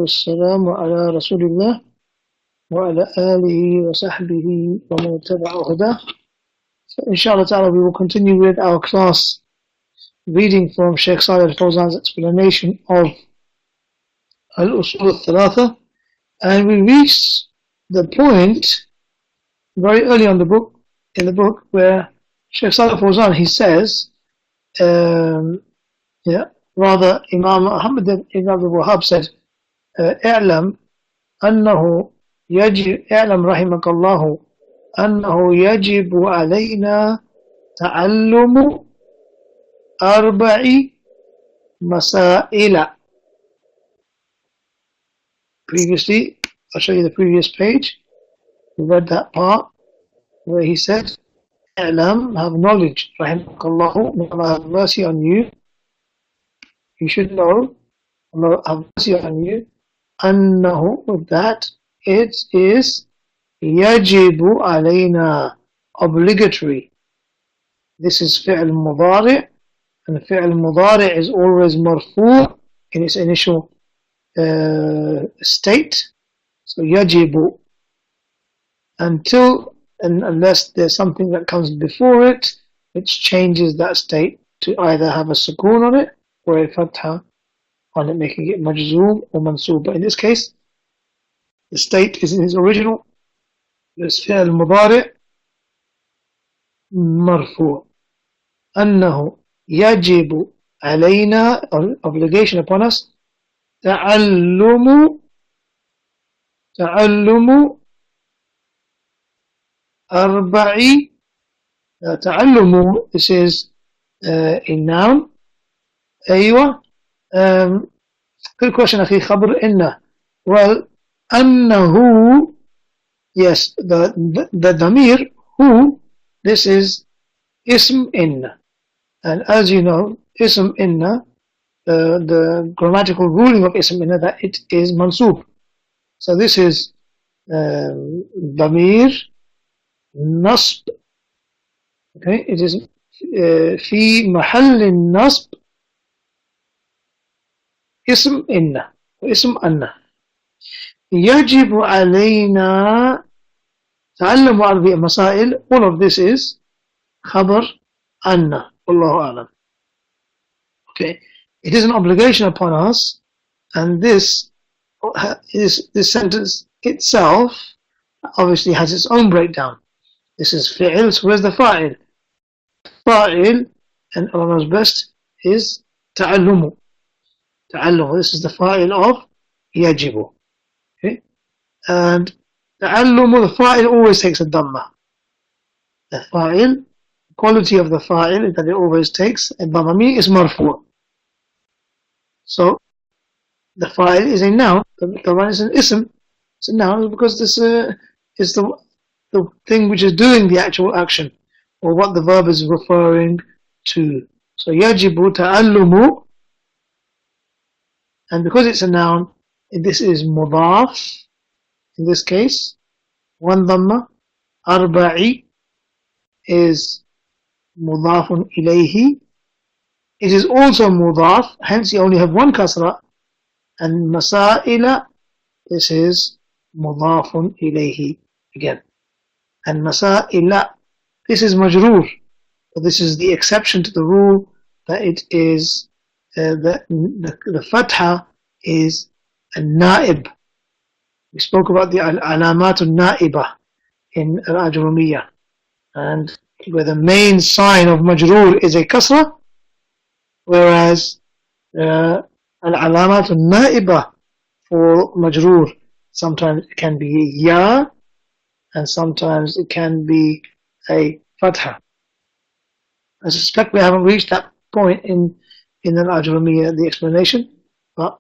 والسلام على رسول الله وعلى آله وصحبه ومن اتبع هداه. So inshallah ta'ala we will continue with our class reading from Shaykh Fawzaan's explanation of Al-Usul al-Thalatha, and we reached the point very early on in the book where Shaykh Fawzaan, he says, rather Imam Ahmad ibn Abdul Wahhab said, اعلم أنه يجب اعلم رحمك الله أنه يجب علينا تعلم أربع مسائل. Previously, I'll show you the previous page. We read that part where he said, اعلم, have knowledge, رحمك الله, may Allah have mercy on you. You should know, Allah have mercy on you, أنه, that it is يجب علينا, obligatory. This is فعل مضارع, and فعل مضارع is always مرفوع in its initial state. So يجب, until and unless there's something that comes before it which changes that state to either have a sukoon on it or a fatha on it, making it majzoom or mansoob. But in this case, the state is in its original. This فعل مضارع مرفوع. أنه يجب علينا, obligation upon us, تعلم أربع. تعلمه, this is a noun. أيوة. Good question, أخي خبر إنه. Well, أنه, yes, the dhamir, who, this is ism inna. And as you know, ism inna, the grammatical ruling of ism inna, that it is mansoob. So this is dhamir nasb. Okay, it is في محل النصب اسم إن واسم أن. يجب علينا تعلم أربع مسائل. All of this is خبر أن. والله أعلم. Okay, it is an obligation upon us, and this sentence itself obviously has its own breakdown. This is fi'il, so where's the fa'il? Fa'il, and Allah knows best, is تعلمه. تعلمه, this is the fa'il of يجب. Okay, and تعلمه, the fa'il always takes a dhamma. The fa'il, quality of the fa'il is that it always takes a dhamma, meaning is marfu'. So the fa'il is a noun, the one is an ism, it's a noun because this is the thing which is doing the actual action, or what the verb is referring to. So yajibu ta'allumu, and because it's a noun, this is mudaf, in this case, one dhamma. Arba'i is mudafun ilayhi. It is also mudaf, hence you only have one kasra. And masaila, this is mudafun ilayhi again. And masaila, this is majroor. So this is the exception to the rule that it is the fatha is a naib. We spoke about the alamat al-na'iba in al-ajrumiyya, and where the main sign of majroor is a kasra, whereas al-alamat al-na'iba for majroor, sometimes it can be ya, and sometimes it can be a fatha. I suspect we haven't reached that point in al-ajrumiyya, the explanation, but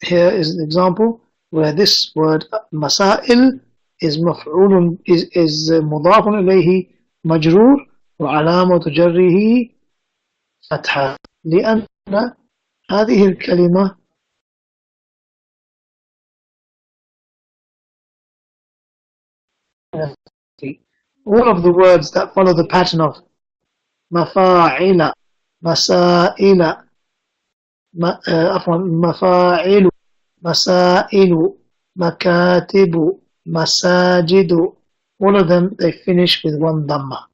here is an example where this word masail is maf'ulun, is mudafun ilayhi majroor wa alamatu jarrihi fatha لأن هذه الكلمة all of the words that follow the pattern of mafa'ila, masaila, مفاعل, مسائل, مكاتب, مساجد. All of them, they finish with one dhamma.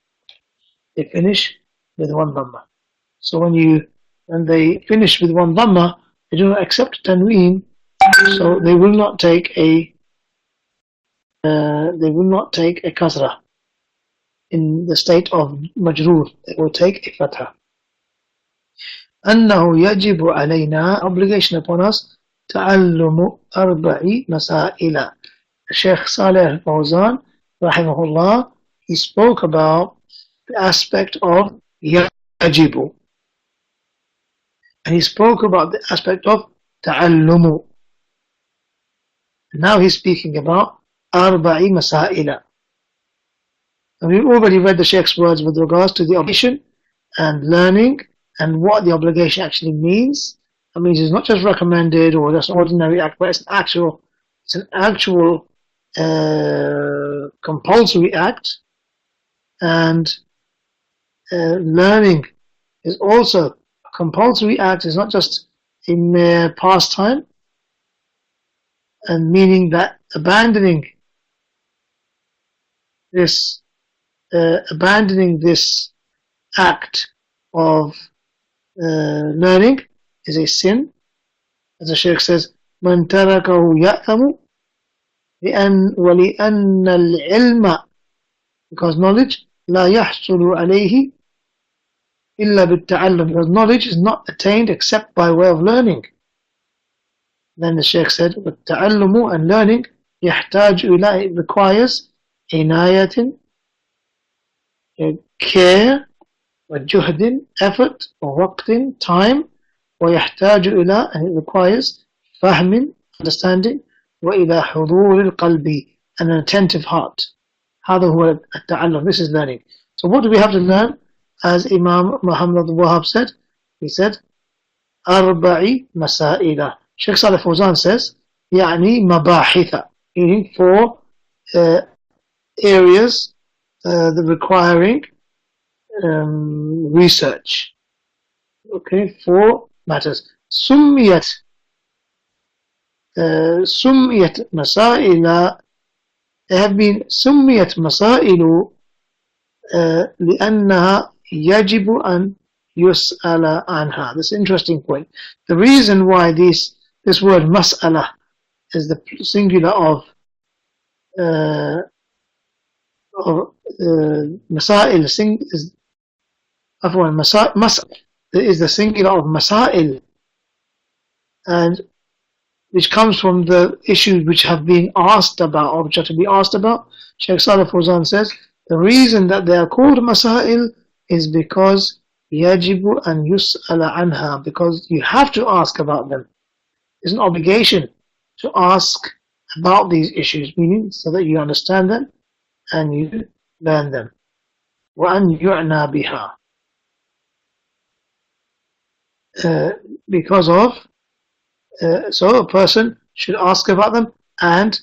They finish with one dhamma. So when they finish with one dhamma, they do not accept tanween, so they will not take a kasra in the state of majroor. They will take a fatha. أنه يجب علينا, obligation upon us, تعلم أربع مسائل. Shaykh Saleh al-Fawzaan, rahimahullah, he spoke about the aspect of yajibu, and he spoke about the aspect of تعلمه. Now he's speaking about أربع مسائل. And we've already read the Shaykh's words with regards to the obligation and learning and what the obligation actually means. That means it's not just recommended or just an ordinary act, but it's an actual compulsory act. And learning is also a compulsory act. It's not just a mere pastime, and meaning that abandoning this act of learning is a sin. As the Shaykh says, من تركه يأثم ولأن العلم, because knowledge لا يحصل عليه إلا بالتعلم, because knowledge is not attained except by way of learning. Then the Shaykh said, والتعلم, and learning, يحتاج إلى, it requires عناية, care, وجهد, effort, ووقت, time, ويحتاج إلى, and it requires فهم, understanding, وإلى حضور القلب, and an attentive heart. هذا هو التعلم. This is learning. So what do we have to learn? As Imam Muhammad al-Wahhab said, he said, أربع مسائل. Shaykh Saleh Fawzaan says, يعني مباحث, meaning 4 areas that requiring research. Okay, 4 matters. سميت مسائل, they have been سميت مسائل لأنها يجب أن يسأل عنها. This is an interesting point. The reason why this word mas'ala is the singular of masail is the singular of masail, and which comes from the issues which have been asked about, or which are to be asked about. Shaykh Saleh Fawzaan says the reason that they are called masail is because yajibu an yus'ala anha, because you have to ask about them. It's an obligation to ask about these issues, meaning so that you understand them and you learn them. وَأَنْ يُعْنَى بِهَا, because of so a person should ask about them, and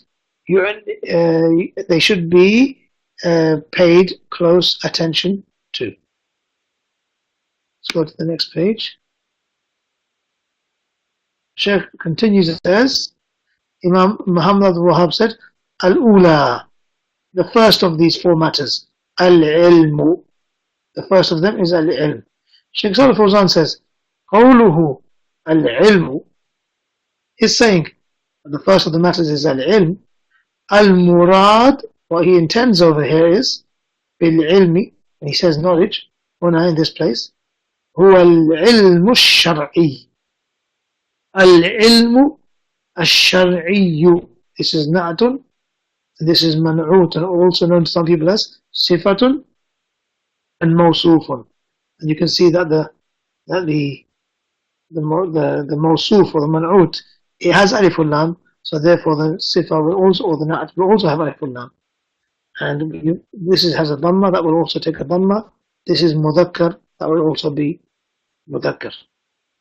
they should be paid close attention to. Let's go to the next page. Shaykh continues, it says, Imam Muhammad al-Wahhab said, الأولى, the first of these 4 matters, العلم, the first of them is العلم. Shaykh Saleh Fawzaan says, قوله العلم, is saying the first of the matters is العلم. المراد, what he intends over here is بالعلم, and he says knowledge, هنا in this place, هو العلم الشرعي. العلم الشرعي. This is نعت, this is منعوت, and also known to some people as صفة and موصوف. And you can see that the موصوف or the منعوت, it has alif lam, so therefore the sifa will also, or the na'at will also have alif lam. And this has a dhamma, that will also take a dhamma. This is mudhakkar, that will also be mudhakkar.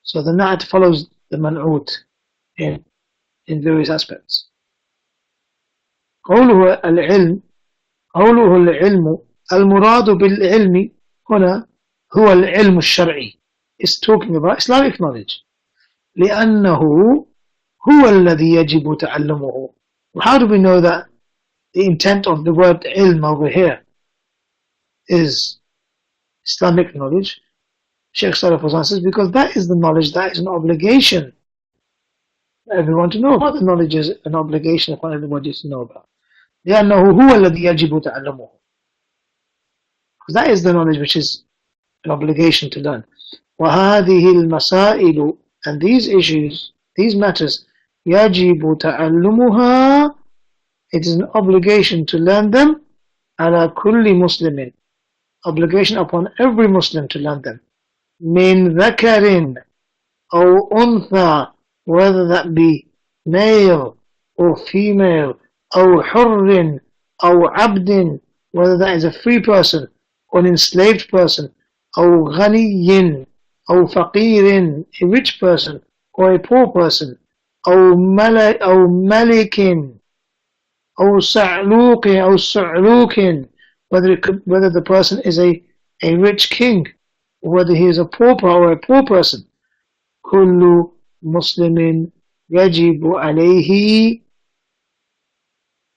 So the na'at follows the man'ut in various aspects. قوله العلم المراد بالعلم هنا هو العلم الشرعي. It's talking about Islamic knowledge. لأنه, هو الذي يجب تعلمه. How do we know that the intent of the word ilm over here is Islamic knowledge? Shaykh Fawzaan says, because that is the knowledge that is an obligation for everyone to know. What the knowledge is an obligation for everybody to know about. لأنه هو الذي يجب تعلمه. Because that is the knowledge which is an obligation to learn. وهذه المسائل, and these issues, these matters, يجب تعلمها, it is an obligation to learn them. على كل مسلم, obligation upon every Muslim to learn them. من ذكر أو أنثى, whether that be male or female, أو حر أو عبد, whether that is a free person or an enslaved person, أو غني أو فقير, a rich person or a poor person, أو ملك أو صعلوك أو صعلوك, whether the person is a rich king or whether he is a pauper or a poor person. كل مسلم يجب عليه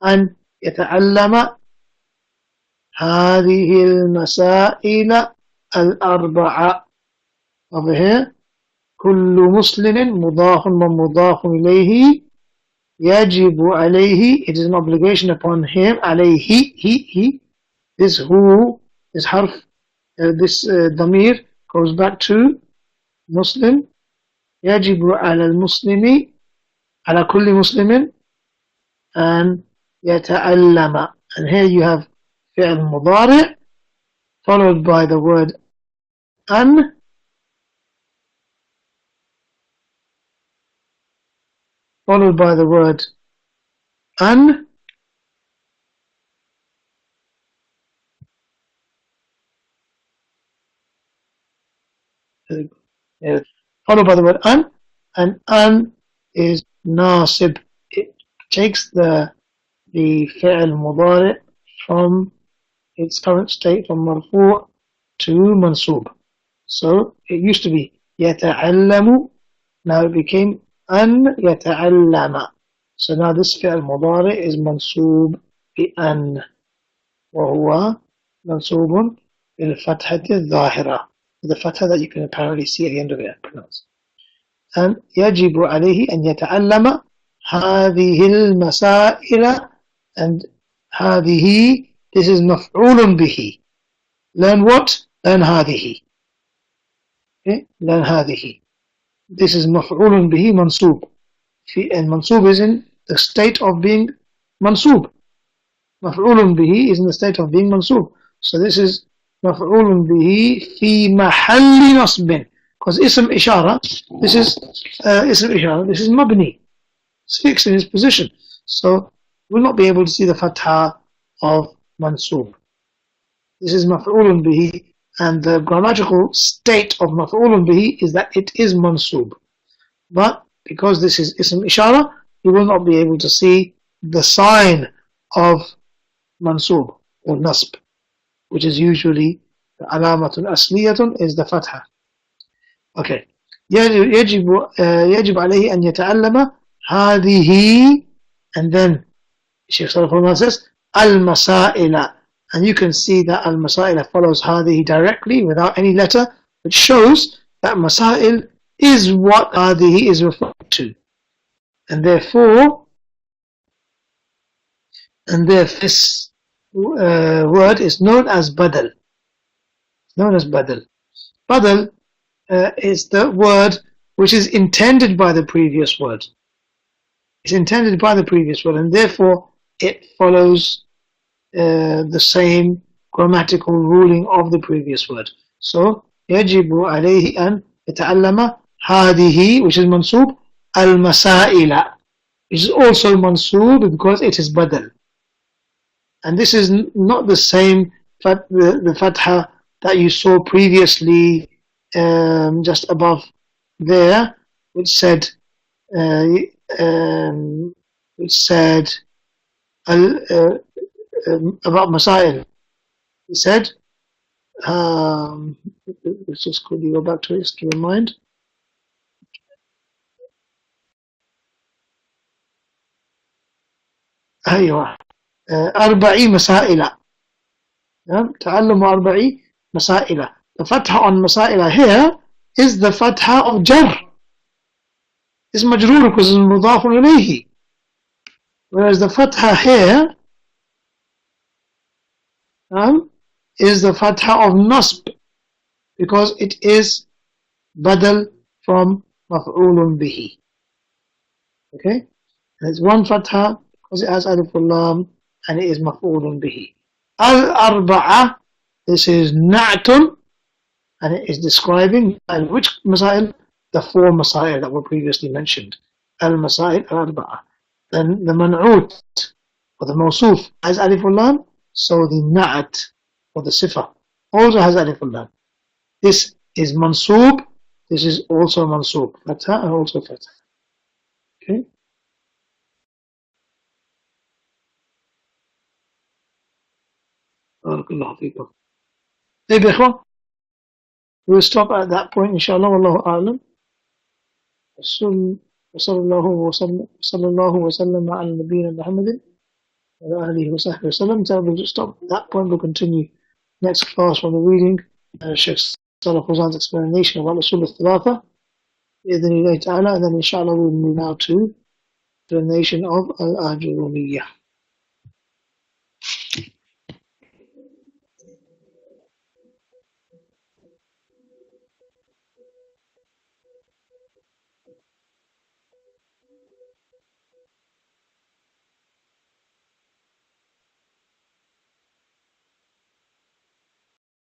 أن يتعلم هذه المسائل الأربع. Over here, كل مسلم مضاف ومضاف إليه يجب عليه, it is an obligation upon him, عليه, he, this who, this harf, this damir goes back to Muslim. يجب على المسلم, على كل مسلم أن يتعلم. And here you have فعل مضارع followed by the word أن, followed by the word أن, followed by the word an, and an is nasib. It takes the fi'l mudari' from its current state, from marfu' to mansub. So it used to be yata'allamu, now it became an yata'allama. So now this fi'l mudari' is mansub bi an, وهو منصوب بالفتحة الظاهرة, the fatha that you can apparently see at the end of it pronounced. And يجب عليه أن يتعلم هذه المسائل, and هذه, this is مفعول به. Learn what? Learn هذه. Okay? Learn هذه. This is مفعول به منصوب. And منصوب is in the state of being منصوب. مفعول به is in the state of being منصوب. So this is مفعول به في محل نصب, because اسم إشارة, this is اسم إشارة, this is مبني, it's fixed in its position, so we'll not be able to see the fatha of mansub. This is مفعول به, and the grammatical state of مفعول به is that it is mansub, but because this is اسم إشارة, you will not be able to see the sign of mansub or nasb, which is usually alamatun asliyatun, is the fatha. Okay. يجب عليه أن يتعلم هذه, and then Shaykh Fawzaan says المسائل, and you can see that المسائل follows هذه directly without any letter, which shows that مسائل is what هذه is referring to, and therefore this word is known as badal. It's known as badal. Badal is the word which is intended by the previous word. It's intended by the previous word, and therefore it follows the same grammatical ruling of the previous word. So يجب عليه أن يتعلم هذه, which is mansub, المسائل, which is also mansub because it is badal. And this is not the same the fatha that you saw previously, just above there, which said about masail. It said, let's just quickly go back to it, just keep in mind. أيوة. أربع مسائل. تعلم أربع مسائل. The fatha on مسائل here is the fatha of jar. It's مجرور because it's مضاف إليه. Whereas the fatha here is the fatha of nasb because it is badal from مفعول به. Okay? And it's one fatha because it has alif lam and it is مفعول به. الأربع, this is na'tun and it is describing which مسائل? The four مسائل that were previously mentioned. المسائل الأربعة. Then the man'ut or the mawsuf has alif lam, so the na'at or the sifa also has alif lam. This is mansoob, this is also mansoob, fatha and also fatha. Okay. Barakallahu feekum. طيب يا إخوان, we'll stop at that point inshallah. Wallahu a'lam. وصلى الله وسلم على نبينا محمد وعلى آله وصحبه وسلم. So we'll stop at that point. We'll continue next class from the reading Shaykh Fawzaan's explanation of al-usul al-thalatha بإذن الله تعالى, and then inshallah we'll move now to the explanation of al-ajurumiyya.